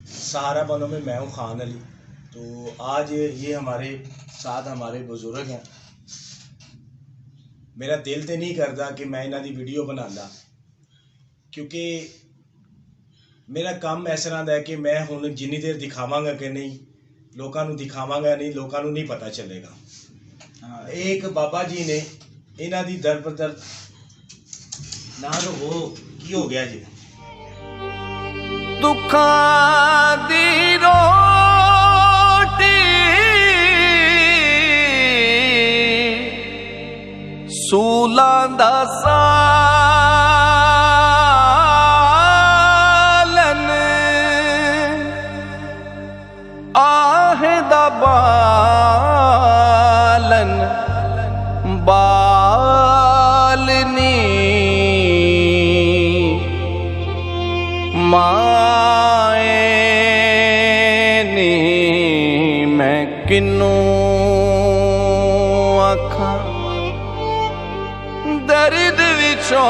सहारा बनों में मैं हूँ खान अली। तो आज ये हमारे साथ हमारे बुजुर्ग हैं। मेरा दिल तो नहीं करता कि मैं इन्हों की वीडियो बनाता, क्योंकि मेरा काम इस तरह का है कि मैं हुण जिन्नी देर दिखावांगा कि नहीं, लोगों को दिखावांगा नहीं, लोगों को नहीं पता चलेगा। एक बाबा जी ने इन्हों की दर बदर ना हो की हो गया जी, दुखां दी रोटी सूलां दा सालन आहे दा बालन बालनी माए नी मैं किनू आखा दर्द विछोड़े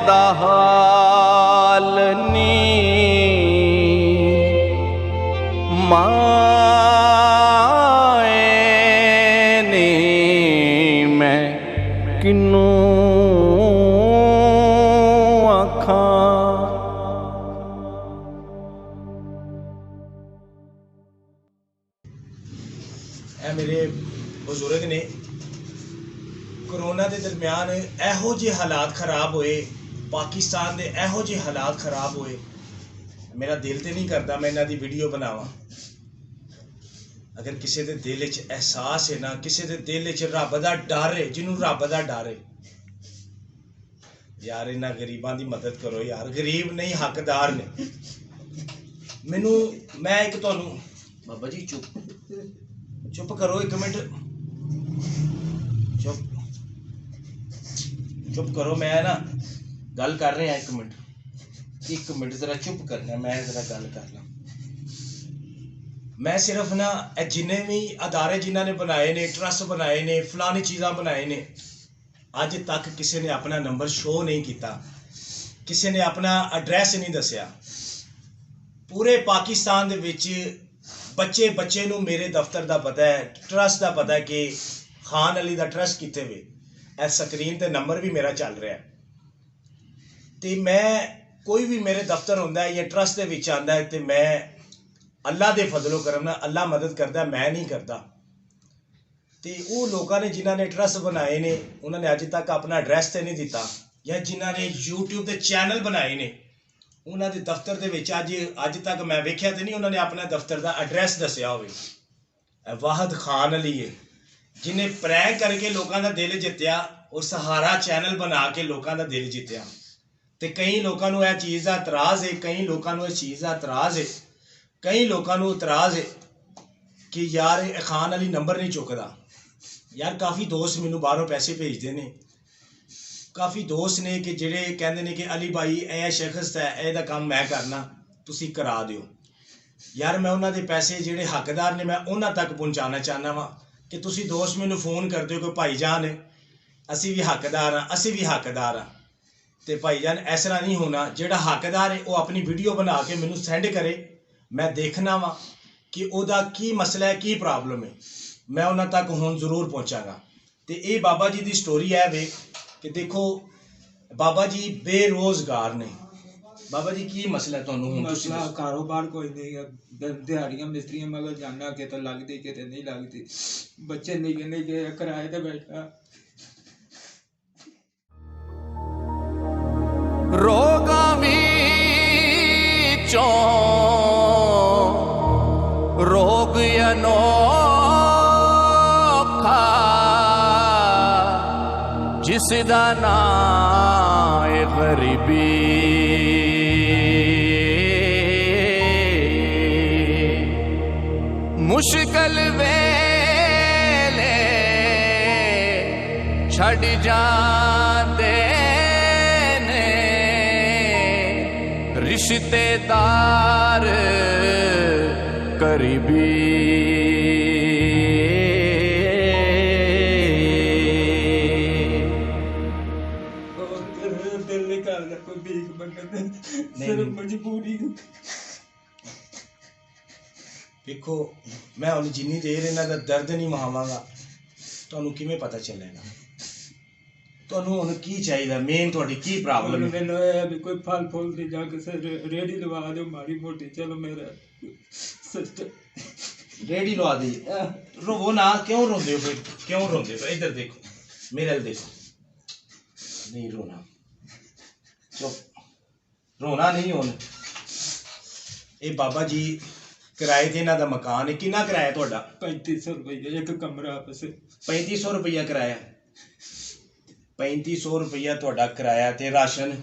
दा हाल नी माए नी मैं किनू मेरे बुजुर्ग ने कोरोना के दरम्यान एहो जे हालात खराब होए, पाकिस्तान के एहो जे हालात खराब होए, मेरा दिल तो नहीं करता मैं इन्हों की वीडियो बनावा। अगर किसी के दिल च एहसास है ना, किसी के दिल च रब का डर है, जिन्होंने रब का डर है, यार इन्होंने गरीबों की मदद करो यार। गरीब नहीं हकदार ने। मैनू मैं एक तुहानू बाबा जी चुप करो एक मिनट, चुप करो, मैं ना गल कर रहा एक मिनट जरा चुप करना, मैं जरा गल करना। मैं सिर्फ ना जिन्ने भी अदारे जिन्होंने बनाए ने, ट्रस्ट बनाए ने, फलानी चीज़ां बनाए ने, अज तक किसी ने अपना नंबर शो नहीं किया, किसी ने अपना एड्रैस नहीं दसिया। पूरे पाकिस्तान दे विच बच्चे बच्चे नूं मेरे दफ्तर का पता है, ट्रस्ट का पता है कि खान अली का ट्रस्ट कित्थे वे। इस स्क्रीन ते नंबर भी मेरा चल रहा है। तो मैं कोई भी मेरे दफ्तर होंदा है या ट्रस्ट दे विच आंदा है, तो मैं अल्लाह दे फजलो करम नाल, अल्लाह मदद करता, मैं नहीं करता। तो वो लोगों ने जिन्होंने ट्रस्ट बनाए ने, उन्होंने अज तक अपना एड्रैस तो नहीं दिता, या जिन्होंने यूट्यूब के चैनल बनाए ने उन्होंने दफ्तर के अज तक मैं वेख्या तो नहीं उन्होंने अपना दफ्तर का एड्रैस दसिया हो। वाहद खान अली है जिन्हें प्रैंक करके लोगों का दिल जितया और सहारा चैनल बना के लोगों का दिल जितया। तो कई लोगों को यह चीज़ का इतराज़ है, कई लोगों को इस चीज़ का इतराज़ है, कई लोगों को इतराज़ है कि यार खान अली नंबर नहीं चुकता। यार काफ़ी दोस्त मैनू बाहरों पैसे भेजते हैं, काफ़ी दोस्त ने कि जेड़े कहते हैं कि अली भाई यह शख्स है, यदा काम मैं करना, तुसी करा दियो। यार मैं उन्होंने पैसे जेड़े हकदार ने मैं उन्होंने तक पहुँचाना चाहना वा कि तुसी दोस्त मैनू फोन कर दो कि भाईजान असी भी हकदार हाँ, असी भी हकदार हाँ। तो भाईजान इस तरह नहीं होना, जेड़ा हकदार है वो अपनी वीडियो बना के मैनू सेंड करे, मैं देखना वा कि उहदा की मसला है, की प्रॉब्लम है, मैं उन्होंने तक हुण जरूर पहुँचागा। तो ये बाबा जी की स्टोरी है वे कि देखो बाबा जी बेरोजगार ने। बाबा जी की मसला तुहानू? मसला कारोबार कोई नहीं है, दिहाड़ियां मिस्त्रियां मगर जाना के तो लगती के नहीं लगती, बच्चे नहीं गए किराए ते बैठा। रोगां विचों रोग अनोखा जिसदा नाम है गरीबी, मुश्किल वेले छड़ जांदे ने रिश्तेदार करीबी। दिल नहीं करता कोई भीख मंगने, ਸਿਰਫ ਨਹੀਂ। ਮਜਬੂਰੀ ਦੇਖੋ ਮੈਂ ਹੁਣ ਜਿੰਨੀ ਦੇਰ ਇਹਨਾਂ ਦਾ ਦਰਦ ਨਹੀਂ ਮਹਾਵਾਂਗਾ ਤੁਹਾਨੂੰ ਕਿਵੇਂ ਪਤਾ ਚੱਲੇਗਾ। ਤੁਹਾਨੂੰ ਹੁਣ ਕੀ ਚਾਹੀਦਾ, ਮੇਨ ਤੁਹਾਡੀ ਕੀ ਪ੍ਰੋਬਲਮ ਹੈ? ਮੈਨੂੰ ਇਹ ਹੈ ਵੀ ਕੋਈ ਫਲ ਫੁੱਲ ਦੀ ਜਾਂ ਕਿਸੇ ਰੇੜੀ ਲਵਾ ਦਿਓ ਮਾੜੀ ਮੋਟੀ, ਚਲੋ ਮੇਰਾ ਸਿਸਟਰ ਰੇੜੀ ਲਵਾ ਦੀ। ਰੋਵੋ ਨਾ, ਕਿਉਂ ਰੋਂਦੇ ਹੋ ਫਿਰ? ਕਿਉਂ ਰੋਂਦੇ ਹੋ? ਇੱਧਰ ਦੇਖੋ, ਮੇਰੇ ਵੱਲ ਦੇਖੋ, ਨਹੀਂ ਰੋਣਾ, ਚੁੱਪ, ਰੋਣਾ ਨਹੀਂ। ਹੁਣ ਇਹ ਬਾਬਾ ਜੀ ਕਿਰਾਏ ਤੇ ਇਹਨਾਂ ਦਾ ਮਕਾਨ ਹੈ। ਕਿੰਨਾ ਕਿਰਾਇਆ ਤੁਹਾਡਾ? 3500 ਰੁਪਏ ਇੱਕ ਕਮਰਾ ਬਸ। 3500 ਰੁਪਈਆ ਕਿਰਾਇਆ। 3500 ਰੁਪਈਆ ਤੁਹਾਡਾ ਕਿਰਾਇਆ ਤੇ ਰਾਸ਼ਨ?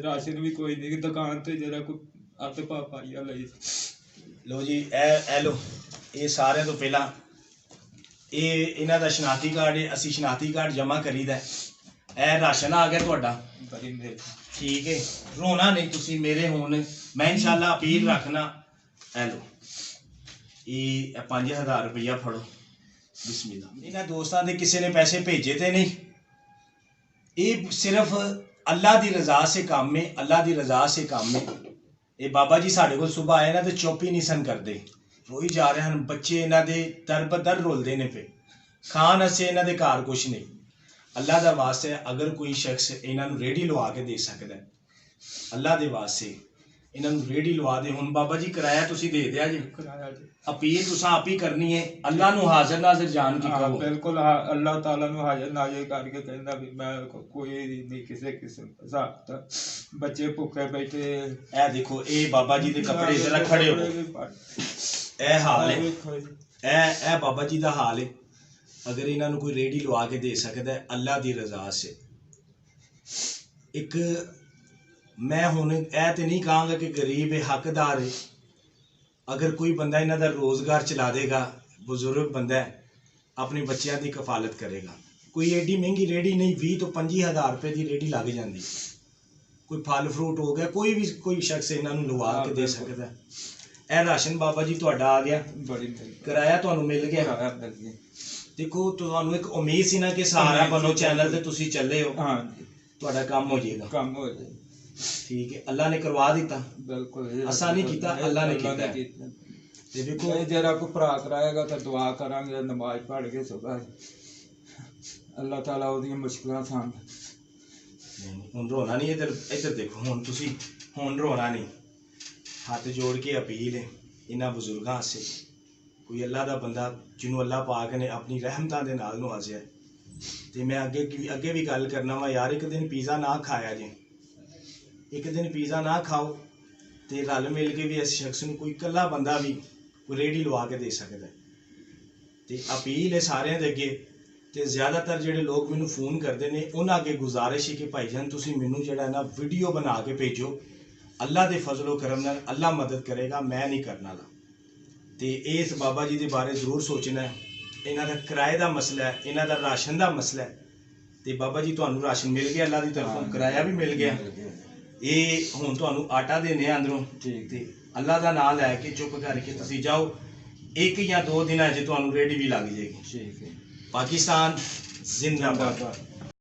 ਰਾਸ਼ਨ ਵੀ ਕੋਈ ਨਹੀਂ, ਦੁਕਾਨ ਤੇ ਜਿਹੜਾ ਕੋਈ ਅੱਤ ਪਾ ਪਾਈਆ ਲਈ। ਲੋ ਜੀ, ਇਹ ਲੋ, ਇਹ ਸਾਰਿਆਂ ਤੋਂ ਪਹਿਲਾਂ ਇਹ ਇਹਨਾਂ ਦਾ ਸ਼ਨਾਖਤੀ ਕਾਰਡ ਹੈ। ਅਸੀਂ ਸ਼ਨਾਖਤੀ ਕਾਰਡ ਜਮ੍ਹਾਂ ਕਰੀਦਾ। ਇਹ ਰਾਸ਼ਨ ਆ ਗਿਆ ਤੁਹਾਡਾ, ਬੜੀ ਮਿਹਰ। ਠੀਕ ਹੈ। ਰੋਣਾ ਨਹੀਂ ਤੁਸੀਂ ਮੇਰੇ। ਹੁਣ ਮੈਂ ਇਨਸ਼ਾਅੱਲਾ ਅਪੀਲ ਰੱਖਣਾ। ਇਹ ਲੋ, ਇਹ 5000 ਰੁਪਈਆ ਫੜੋ, ਬਿਸਮਿਲ੍ਲਾ। ਇਹਨਾਂ ਦੋਸਤਾਂ ਦੇ ਕਿਸੇ ਨੇ ਪੈਸੇ ਭੇਜੇ ਤੇ ਨਹੀਂ, ਇਹ ਸਿਰਫ ਅੱਲਾ ਦੀ ਰਜ਼ਾ ਸੇ ਕੰਮ ਹੈ, ਅੱਲਾ ਦੀ ਰਜ਼ਾ ਸੇ ਕੰਮ ਹੈ। ਇਹ ਬਾਬਾ ਜੀ ਸਾਡੇ ਕੋਲ ਸੁਬਹ ਆਏ ਨਾ ਤੇ ਚੁੱਪ ਹੀ ਨਹੀਂ ਸਨ ਕਰਦੇ, ਰੋਈ ਜਾ ਰਹੇ ਹਨ। ਬੱਚੇ ਇਹਨਾਂ ਦੇ ਦਰ ਬਦਰ ਰੋਲਦੇ ਨੇ ਪਏ, ਖਾਣ ਅਸੀਂ ਇਹਨਾਂ ਦੇ ਘਰ ਕੁਛ ਨਹੀਂ। ਅੱਲਾ ਦਾ ਵਾਸਤੇ ਅਗਰ ਕੋਈ ਸ਼ਖਸ ਇਹਨਾਂ ਨੂੰ ਰੇੜੀ ਲਵਾ ਕੇ ਦੇ ਸਕਦਾ, ਅੱਲਾ ਦੇ ਵਾਸਤੇ ਇਹਨਾਂ ਨੂੰ ਰੇੜੀ ਲਵਾ ਦੇ। ਹੁਣ ਬਾਬਾ ਜੀ ਕਿਰਾਇਆ ਤੁਸੀਂ ਦੇ ਦਿਆ ਜੀ, ਕਿਰਾਇਆ ਜੀ। ਅਪੀਲ ਤੁਸੀਂ ਆਪ ਹੀ ਕਰਨੀ ਹੈ। ਅੱਲਾ ਨੂੰ ਹਾਜ਼ਰ ਨਾਜ਼ਰ ਜਾਣ ਕੀ ਹਾਂ ਕਹੋ। ਬਿਲਕੁਲ, ਅੱਲਾਹ ਤਾਲਾ ਨੂੰ ਹਾਜ਼ਰ ਨਾਜ਼ਰ ਕਰਕੇ ਕਹਿੰਦਾ ਵੀ ਮੈਂ ਕੋਈ ਨਹੀਂ ਕਿਸੇ ਕਿਸਮ ਹਿਸਾਬ ਦਾ। ਬੱਚੇ ਭੁੱਖੇ ਬੈਠੇ। ਇਹ ਦੇਖੋ, ਇਹ ਬਾਬਾ ਜੀ ਦੇ ਕੱਪੜੇ ਜ਼ਰਾ ਖੜੇ ਹੋ, ਇਹ ਹਾਲ ਹੈ। ਇਹ ਬਾਬਾ ਜੀ ਦਾ ਹਾਲ ਹੈ। ਅਗਰ ਇਹਨਾਂ ਨੂੰ ਕੋਈ ਰੇੜੀ ਲਵਾ ਕੇ ਦੇ ਸਕਦਾ ਹੈ ਅੱਲਾ ਦੀ ਰਜ਼ਾ ਸੇ। ਇੱਕ ਮੈਂ ਹੁਣ ਇਹ ਤੇ ਨਹੀਂ ਕਹਾਂਗਾ ਕਿ ਗਰੀਬ ਹੈ, ਹੱਕਦਾਰ ਹੈ। ਅਗਰ ਕੋਈ ਬੰਦਾ ਇਹਨਾਂ ਦਾ ਰੋਜ਼ਗਾਰ ਚਲਾ ਦੇਗਾ, ਬਜ਼ੁਰਗ ਬੰਦਾ ਹੈ, ਆਪਣੇ ਬੱਚਿਆਂ ਦੀ ਕਫਾਲਤ ਕਰੇਗਾ। ਕੋਈ ਐਡੀ ਮਹਿੰਗੀ ਰੇੜੀ ਨਹੀਂ, 20 ਤੋਂ 25,000 ਰੁਪਏ ਦੀ ਰੇੜੀ ਲੱਗ ਜਾਂਦੀ। ਕੋਈ ਫਲ ਫਰੂਟ ਹੋ ਗਿਆ, ਕੋਈ ਸ਼ਖਸ ਇਹਨਾਂ ਨੂੰ ਲਵਾ ਕੇ ਦੇ ਸਕਦਾ। ਇਹ ਰਾਸ਼ਨ ਬਾਬਾ ਜੀ ਤੁਹਾਡਾ ਆ ਗਿਆ, ਬੜੀ ਮਿਹਰ। ਕਿਰਾਇਆ ਤੁਹਾਨੂੰ ਮਿਲ ਗਿਆ। ਕਿਰਾਇਆ ਮਿਲ ਗਿਆ। ਦੇਖੋ ਤੁਹਾਨੂੰ ਇੱਕ ਉਮੀਦ ਸੀ ਨਾ ਕਿ ਸਹਾਰਾ ਬਣੋ ਚੈਨਲ ਤੇ ਤੁਸੀਂ ਚੱਲੇ ਹੋ, ਹਾਂ ਤੁਹਾਡਾ ਕੰਮ ਹੋ ਜਾਏਗਾ। ਕੰਮ ਹੋ ਜਾਏ। ਠੀਕ ਹੈ, ਅੱਲਾ ਨੇ ਕਰਵਾ ਦਿੱਤਾ। ਬਿਲਕੁਲ ਅਸਾਂ ਨਹੀਂ ਕੀਤਾ, ਅੱਲਾ ਨੇ ਕੀਤਾ। ਤੇ ਦੇਖੋ ਜਿਹੜਾ ਕੋਈ ਭਰਾ ਕਰਾਏਗਾ ਤਾਂ ਦੁਆ ਕਰਾਂਗੇ, ਨਮਾਜ਼ ਪੜ੍ਹ ਕੇ ਸੁਬਹ ਅੱਲਾਹ ਤਾਲਾ ਉਹਦੀਆਂ ਮੁਸ਼ਕਲਾਂ ਸਾਂਭ। ਹੁਣ ਰੋਣਾ ਨਹੀਂ। ਇੱਧਰ ਦੇਖੋ, ਹੁਣ ਤੁਸੀਂ ਹੁਣ ਰੋਣਾ ਨਹੀਂ। ਹੱਥ ਜੋੜ ਕੇ ਅਪੀਲ ਹੈ ਇਹਨਾਂ ਬਜ਼ੁਰਗਾਂ ਵਾਸਤੇ, ਕੋਈ ਅੱਲਾ ਦਾ ਬੰਦਾ ਜਿਹਨੂੰ ਅੱਲਾ ਪਾਕ ਨੇ ਆਪਣੀ ਰਹਿਮਤਾਂ ਦੇ ਨਾਲ ਨਵਾਜ਼ਿਆ। ਤੇ ਮੈਂ ਅੱਗੇ ਵੀ ਗੱਲ ਕਰਨਾ ਵਾ ਯਾਰ, ਇੱਕ ਦਿਨ ਪੀਜ਼ਾ ਨਾ ਖਾਇਆ ਜੇ, ਇੱਕ ਦਿਨ ਪੀਜ਼ਾ ਨਾ ਖਾਓ ਤੇ ਰਲ ਮਿਲ ਕੇ ਵੀ ਇਸ ਸ਼ਖਸ ਨੂੰ ਕੋਈ ਇਕੱਲਾ ਬੰਦਾ ਵੀ ਕੋਈ ਰੇੜੀ ਲਵਾ ਕੇ ਦੇ ਸਕਦਾ। ਤੇ ਅਪੀਲ ਹੈ ਸਾਰਿਆਂ ਦੇ ਅੱਗੇ, ਤੇ ਜ਼ਿਆਦਾਤਰ ਜਿਹੜੇ ਲੋਕ ਮੈਨੂੰ ਫੋਨ ਕਰਦੇ ਨੇ ਉਹਨਾਂ ਅੱਗੇ ਗੁਜ਼ਾਰਿਸ਼ ਹੈ ਕਿ ਭਾਈਜਾਨ ਤੁਸੀਂ ਮੈਨੂੰ ਜਿਹੜਾ ਨਾ ਵੀਡੀਓ ਬਣਾ ਕੇ ਭੇਜੋ। ਅੱਲਾ ਦੇ ਫਜ਼ਲੋ ਕਰਮ ਨਾਲ ਅੱਲਾ ਮਦਦ ਕਰੇਗਾ, ਮੈਂ ਨਹੀਂ ਕਰਨ ਵਾਲਾ। ਤੇ ਇਸ ਬਾਬਾ ਜੀ ਦੇ ਬਾਰੇ ਜ਼ਰੂਰ ਸੋਚਣਾ ਹੈ। ਇਹਨਾਂ ਦਾ ਕਿਰਾਏ ਦਾ ਮਸਲਾ ਹੈ, ਇਹਨਾਂ ਦਾ ਰਾਸ਼ਨ ਦਾ ਮਸਲਾ ਹੈ। ਤੇ ਬਾਬਾ ਜੀ ਤੁਹਾਨੂੰ ਰਾਸ਼ਨ ਮਿਲ ਗਿਆ ਅੱਲਾ ਦੀ ਤਰਫੋਂ, ਕਿਰਾਇਆ ਵੀ ਮਿਲ ਗਿਆ। ਇਹ ਹੁਣ ਤੁਹਾਨੂੰ ਆਟਾ ਦੇਣੇ ਆ ਅੰਦਰੋਂ। ਠੀਕ। ਤੇ ਅੱਲਾ ਦਾ ਨਾਮ ਲੈ ਕੇ ਚੁੱਪ ਕਰਕੇ ਤੁਸੀਂ ਜਾਓ, 1 ਜਾਂ 2 ਦਿਨਾਂ 'ਚ ਤੁਹਾਨੂੰ ਰੇੜੀ ਵੀ ਲੱਗ ਜਾਏਗੀ। ਠੀਕ ਹੈ। ਪਾਕਿਸਤਾਨ ਜ਼ਿੰਦਾਬਾਦ।